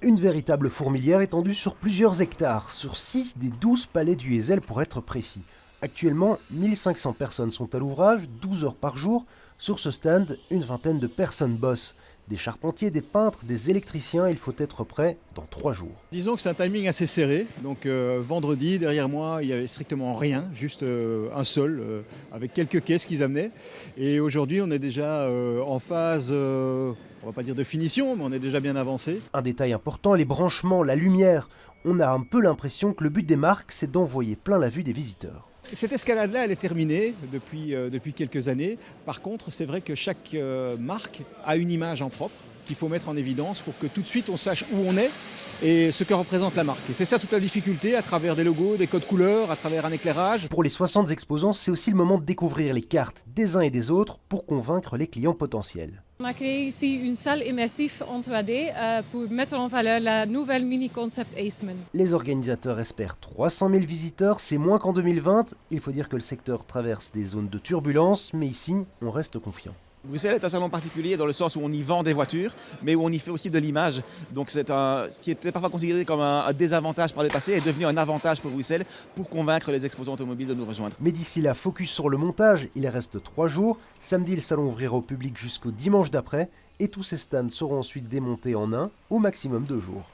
Une véritable fourmilière étendue sur plusieurs hectares, sur 6 des 12 palais du Heysel pour être précis. Actuellement, 1500 personnes sont à l'ouvrage, 12 heures par jour. Sur ce stand, une vingtaine de personnes bossent. Des charpentiers, des peintres, des électriciens, il faut être prêt dans 3 jours. Disons que c'est un timing assez serré. Donc vendredi, derrière moi, il n'y avait strictement rien, juste un sol avec quelques caisses qu'ils amenaient. Et aujourd'hui, on est déjà en phase, on va pas dire de finition, mais on est déjà bien avancé. Un détail important, les branchements, la lumière. On a un peu l'impression que le but des marques, c'est d'envoyer plein la vue des visiteurs. Cette escalade-là, elle est terminée depuis quelques années. Par contre, c'est vrai que chaque marque a une image en propre qu'il faut mettre en évidence pour que tout de suite on sache où on est et ce que représente la marque. Et c'est ça toute la difficulté à travers des logos, des codes couleurs, à travers un éclairage. Pour les 60 exposants, c'est aussi le moment de découvrir les cartes des uns et des autres pour convaincre les clients potentiels. On a créé ici une salle immersive en 3D pour mettre en valeur la nouvelle mini-concept Aceman. Les organisateurs espèrent 300 000 visiteurs, c'est moins qu'en 2020. Il faut dire que le secteur traverse des zones de turbulence, mais ici, on reste confiant. Bruxelles est un salon particulier dans le sens où on y vend des voitures, mais où on y fait aussi de l'image. Donc ce qui était parfois considéré comme un désavantage par le passé est devenu un avantage pour Bruxelles pour convaincre les exposants automobiles de nous rejoindre. Mais d'ici là, focus sur le montage, il reste 3 jours. Samedi, le salon ouvrira au public jusqu'au dimanche d'après, et tous ces stands seront ensuite démontés en 1 au maximum 2 jours.